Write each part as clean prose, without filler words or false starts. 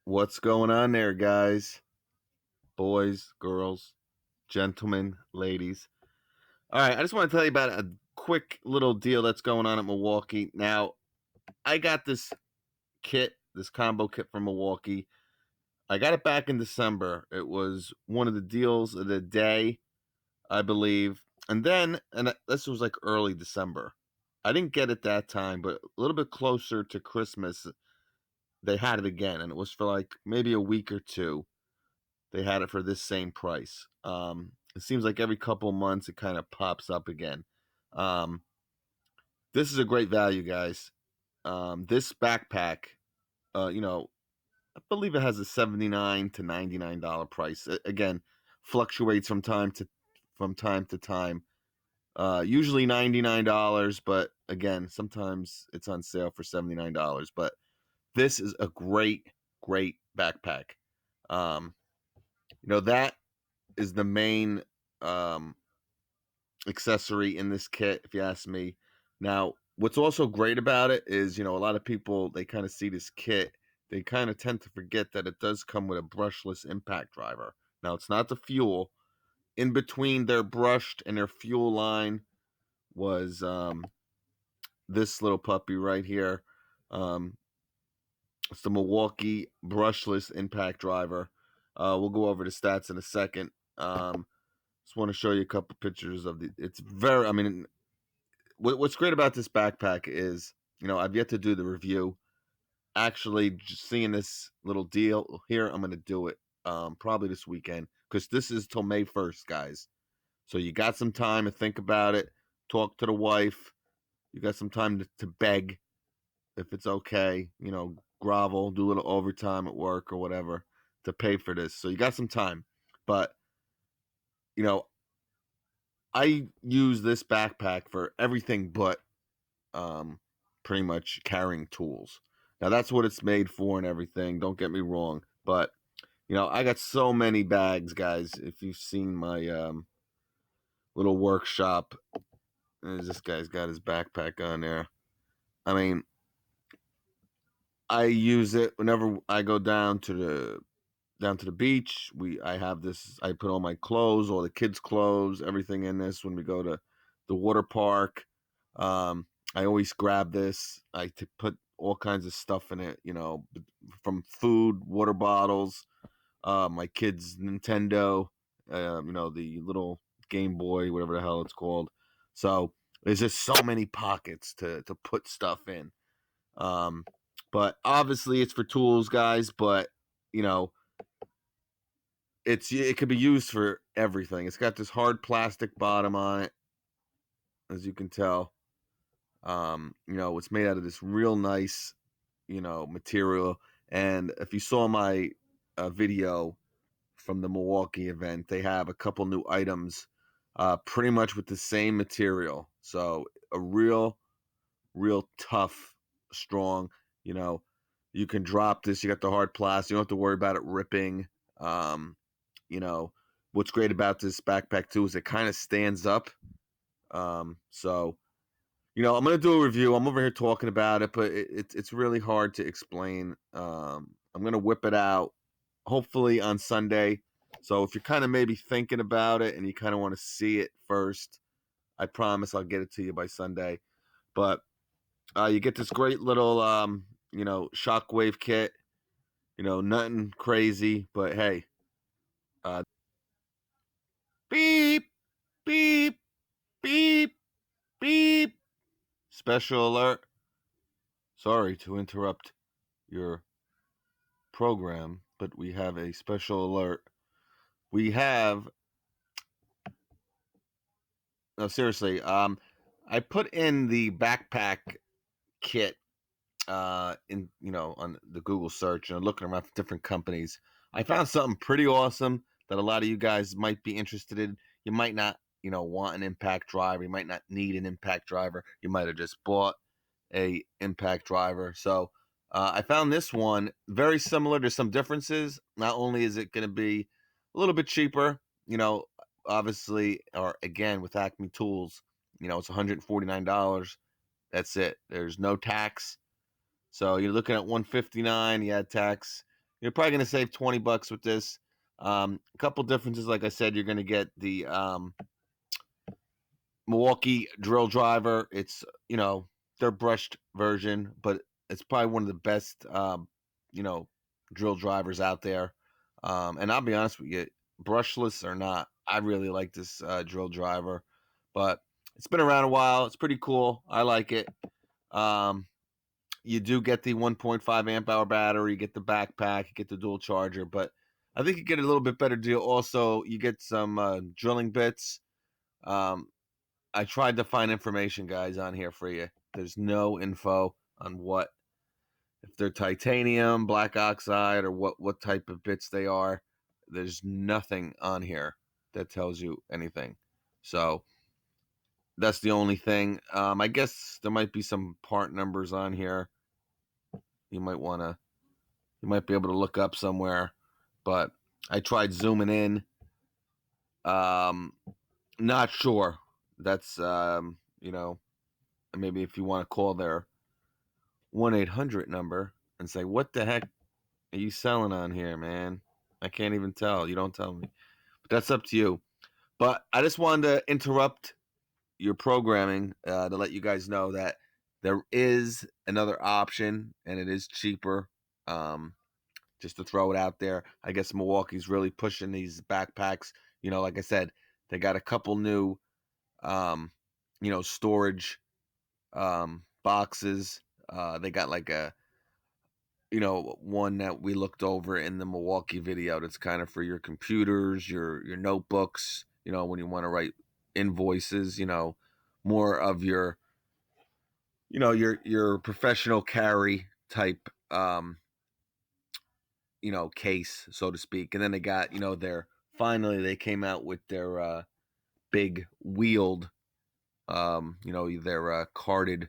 What's going on there, guys? Boys, girls, gentlemen, ladies. All right, I just want to tell you about a quick little deal that's going on at Milwaukee. Now, I got this kit, this combo kit from Milwaukee. I got it back in December. It was one of the deals of the day, I believe. And this was like early December. I didn't get it that time, but a little bit closer to Christmas, they had it again. And it was for like maybe a week or two. They had it for this same price. It seems like every couple of months it kind of pops up again. Um, this is a great value, guys. This backpack, you know, I believe it has a $79 to $99 price. Again, fluctuates from time to time. Usually $99, but again, sometimes it's on sale for $79. But this is a great backpack. Um, that is the main um, accessory in this kit, if you ask me. Now, what's also great about it is, a lot of people, they kind of see this kit, they kind of tend to forget that it does come with a brushless impact driver. Now, it's not the fuel. In between their brushed and their fuel line was this little puppy right here. Um, it's the Milwaukee brushless impact driver. We'll go over the stats in a second. Just want to show you a couple pictures of the. It's very. I mean, what's great about this backpack is, I've yet to do the review. Actually, just seeing this little deal here, I'm gonna do it. Probably this weekend because this is till May 1st, guys. So you got some time to think about it. Talk to the wife. You got some time to beg if it's okay. Grovel, do a little overtime at work or whatever to pay for this. So you got some time, but you know I use this backpack for everything but um, pretty much carrying tools. Now that's what it's made for and everything. Don't get me wrong, but I got so many bags, guys. If you've seen my little workshop, this guy's got his backpack on there. I mean, I use it whenever I go down to the beach. I have this. I put all my clothes, all the kids' clothes, everything in this when we go to the water park. I always grab this. Put all kinds of stuff in it. From food, water bottles, my kids' Nintendo. The little Game Boy, whatever the hell it's called. So there's just so many pockets to put stuff in. Um, but obviously it's for tools, guys. But you know it could be used for everything. It's got this hard plastic bottom on it, as you can tell. It's made out of this real nice, material. And if you saw my video from the Milwaukee event, they have a couple new items, pretty much with the same material. So a real tough, strong. You know, you can drop this. You got the hard plastic. You don't have to worry about it ripping. Um, you know, what's great about this backpack too is it kind of stands up. So I'm gonna do a review. I'm over here talking about it, but it's really hard to explain. I'm gonna whip it out hopefully on Sunday. So if you're kind of maybe thinking about it and you kind of want to see it first, I promise I'll get it to you by Sunday. But you get this great little shockwave kit. Nothing crazy, but hey, uh, beep beep beep beep. Special alert. Sorry to interrupt your program, but we have a special alert. We have no seriously. I put in the backpack kit in on the Google search and looking around for different companies. I found something pretty awesome that a lot of you guys might be interested in. You might not, want an impact driver. You might not need an impact driver. You might have just bought a impact driver. So I found this one very similar. There's some differences. Not only is it going to be a little bit cheaper, obviously, or again with Acme Tools, it's $149. That's it. There's no tax. So you're looking at $159. You add tax, You're probably going to save $20 with this. A couple differences, like I said, you're going to get the Milwaukee drill driver. It's, their brushed version, but it's probably one of the best, you know, drill drivers out there. And I'll be honest with you, brushless or not, I really like this drill driver. But it's been around a while. It's pretty cool. I like it. You do get the 1.5 amp hour battery, you get the backpack, you get the dual charger, but I think you get a little bit better deal. Also, you get some drilling bits. Um, I tried to find information, guys, on here for you. There's no info on if they're titanium, black oxide, or what type of bits they are. There's nothing on here that tells you anything. So that's the only thing. I guess there might be some part numbers on here. You might be able to look up somewhere, but I tried zooming in. Not sure. That's maybe if you want to call their 1-800 number and say, what the heck are you selling on here, man? I can't even tell. You don't tell me. But that's up to you. But I just wanted to interrupt your programming to let you guys know that there is another option, and it is cheaper. Just to throw it out there, I guess Milwaukee's really pushing these backpacks. Like I said, they got a couple new, storage boxes. They got like a, one that we looked over in the Milwaukee video that's kind of for your computers, your notebooks, when you want to write invoices, more of your, your professional carry type, case, so to speak. And then they got, they came out with their big wheeled, their carded,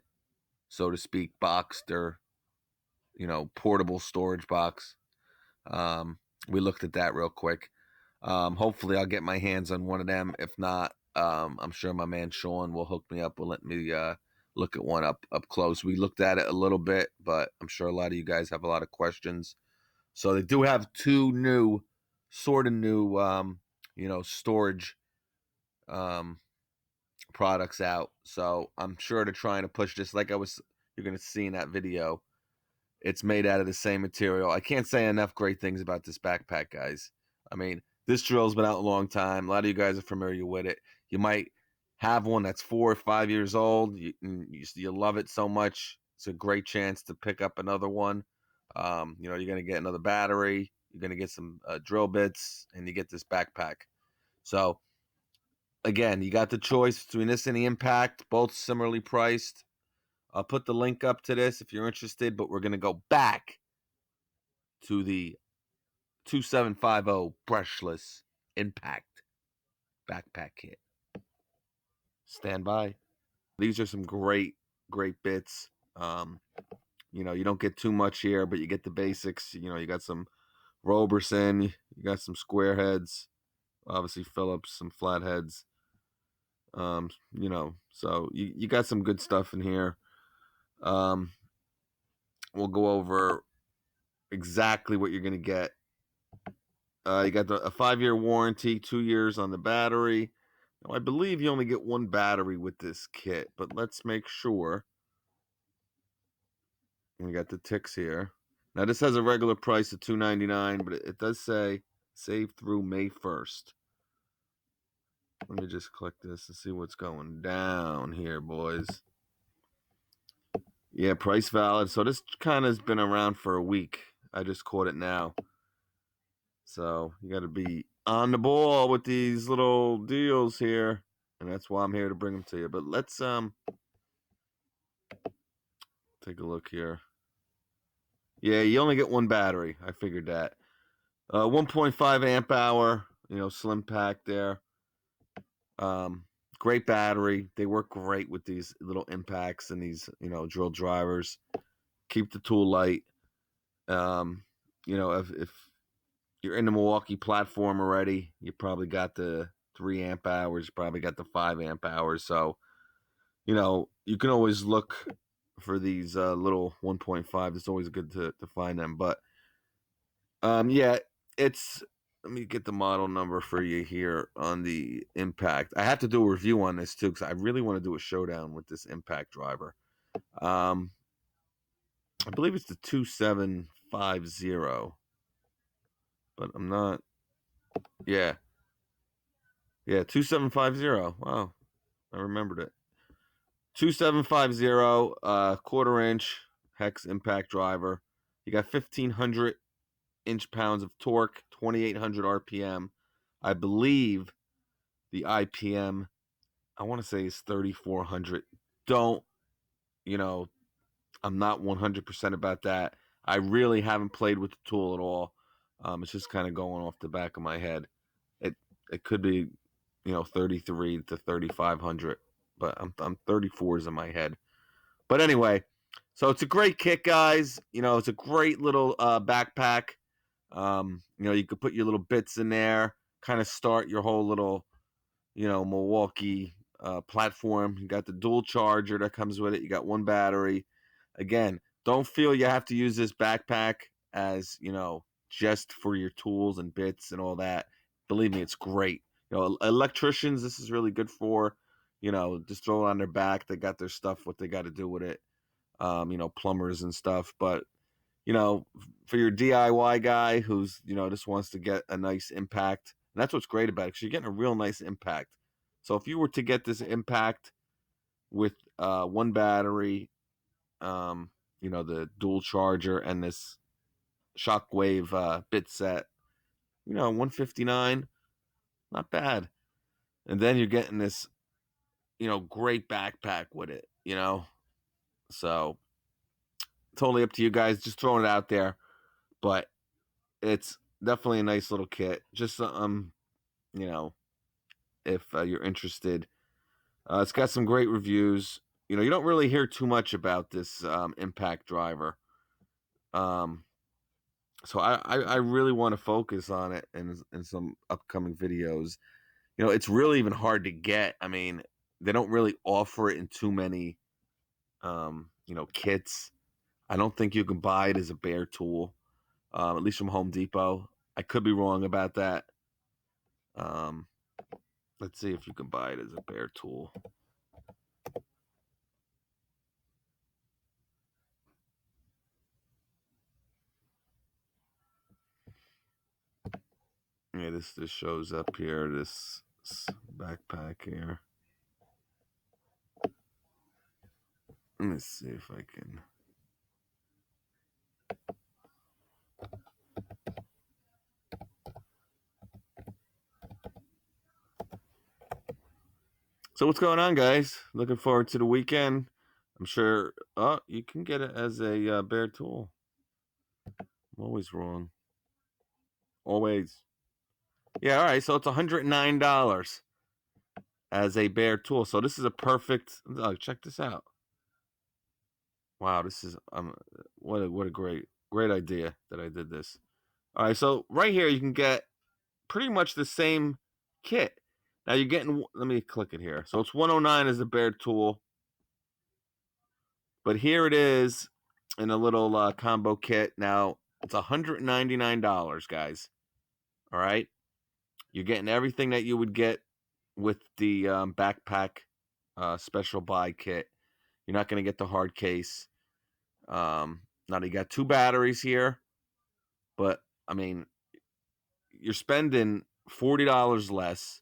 so to speak, box, their, portable storage box. We looked at that real quick. Hopefully I'll get my hands on one of them. If not, I'm sure my man Sean will hook me up, will let me look at one up close. We looked at it a little bit, but I'm sure a lot of you guys have a lot of questions. So they do have two sort of new, storage products out. So I'm sure they're trying to push this. Like you're going to see in that video, it's made out of the same material. I can't say enough great things about this backpack, guys. I mean, this drill's been out a long time. A lot of you guys are familiar with it. You might have one that's 4 or 5 years old. You love it so much. It's a great chance to pick up another one. You're going to get another battery. You're going to get some drill bits, and you get this backpack. So, again, you got the choice between this and the Impact, both similarly priced. I'll put the link up to this if you're interested, but we're going to go back to the 2750 brushless Impact backpack kit. Stand by. These are some great bits. You don't get too much here, but you get the basics. You got some Roberson, you got some square heads, obviously Phillips, some flat heads. So you got some good stuff in here. We'll go over exactly what you're gonna get. You got a 5-year warranty, 2 years on the battery. Now, I believe you only get one battery with this kit, but let's make sure. We got the ticks here. Now this has a regular price of $299, but it does say save through May 1st. Let me just click this and see what's going down here, boys. Yeah, price valid. So this kind of has been around for a week. I just caught it now. So you got to be on the ball with these little deals here, and that's why I'm here to bring them to you. But let's take a look here. Yeah, you only get one battery. I figured that. 1.5 amp hour, slim pack there. Great battery. They work great with these little impacts and these, drill drivers. Keep the tool light. If you're in the Milwaukee platform already, you probably got the 3 amp hours, you probably got the 5 amp hours. So, you can always look for these little 1.5. It's always good to find them. But Yeah, it's. Let me get the model number for you here on the Impact. I have to do a review on this too because I really want to do a showdown with this Impact driver. Um, I believe it's the 2750, but I'm not. Yeah, yeah, 2750. Wow, I remembered it. 2750, quarter inch hex impact driver. You got 1500 inch pounds of torque, 2800 RPM. I believe the IPM, I want to say is 3400. Don't, you know, I'm not 100% about that. I really haven't played with the tool at all. It's just kind of going off the back of my head. It it could be, 33 to 3500, but I'm 34s in my head. But anyway, so it's a great kit, guys. It's a great little backpack. You could put your little bits in there, kind of start your whole little, Milwaukee platform. You got the dual charger that comes with it. You got one battery. Again, don't feel you have to use this backpack as, just for your tools and bits and all that. Believe me, it's great. Electricians, this is really good for. Just throw it on their back. They got their stuff, what they got to do with it. Plumbers and stuff. But, for your DIY guy who's, just wants to get a nice impact, and that's what's great about it, because you're getting a real nice impact. So if you were to get this impact with one battery, the dual charger and this shockwave bit set, 159, not bad. And then you're getting this, great backpack with it, So totally up to you guys. Just throwing it out there. But it's definitely a nice little kit. Just you know, if you're interested. It's got some great reviews. You don't really hear too much about this impact driver. Um, so I really want to focus on it in some upcoming videos. It's really even hard to get. I mean, they don't really offer it in too many kits. I don't think you can buy it as a bare tool, at least from Home Depot. I could be wrong about that. Um, let's see if you can buy it as a bare tool. Yeah, this shows up here. This backpack here. Let me see if I can. So what's going on, guys? Looking forward to the weekend. I'm sure. Oh, you can get it as a bare tool. I'm always wrong. Always. Yeah. All right. So it's $109 as a bare tool. So this is a perfect. Oh, check this out. Wow. This is what a great idea that I did this. All right. So right here you can get pretty much the same kit. Now you're getting. Let me click it here. So it's 109 as a bare tool. But here it is in a little combo kit. Now it's $199, guys. All right, you're getting everything that you would get with the backpack special buy kit. You're not going to get the hard case. Now you got two batteries here, but I mean, you're spending $40 less.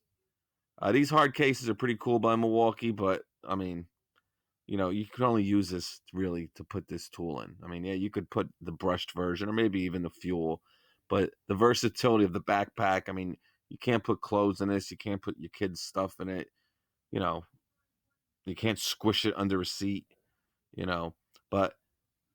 These hard cases are pretty cool by Milwaukee, but I mean, you can only use this really to put this tool in. I mean, yeah, you could put the brushed version or maybe even the fuel, but the versatility of the backpack, I mean, you can't put clothes in this. You can't put your kids' stuff in it. You know, you can't squish it under a seat, but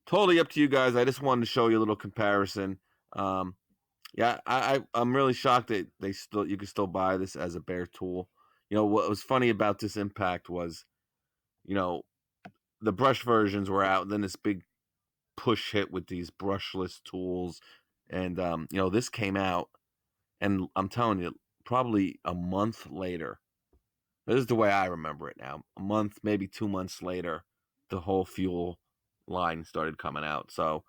totally up to you guys. I just wanted to show you a little comparison. Yeah, I'm really shocked that you can still buy this as a bare tool. What was funny about this impact was, you know, the brush versions were out, and then this big push hit with these brushless tools, and this came out, and I'm telling you, probably a month later. This is the way I remember it now. A month, maybe 2 months later, the whole fuel line started coming out. So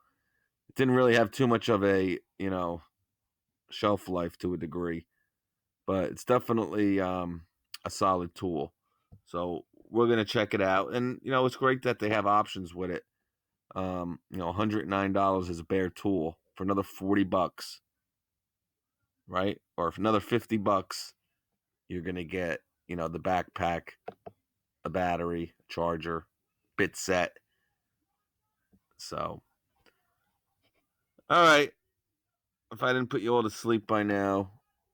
it didn't really have too much of a shelf life to a degree, but it's definitely a solid tool. So we're gonna check it out, and it's great that they have options with it. $109 is a bare tool for another $40, right? Or for another $50, you're gonna get the backpack, a battery, a charger, bit set. So, all right. If I didn't put you all to sleep by now,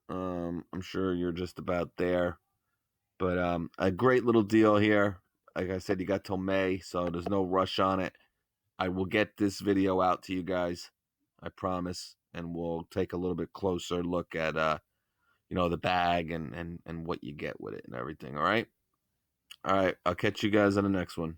I'm sure you're just about there. But a great little deal here. Like I said, you got till May, so there's no rush on it. I will get this video out to you guys, I promise, and we'll take a little bit closer look at the bag and what you get with it and everything. All right. I'll catch you guys on the next one.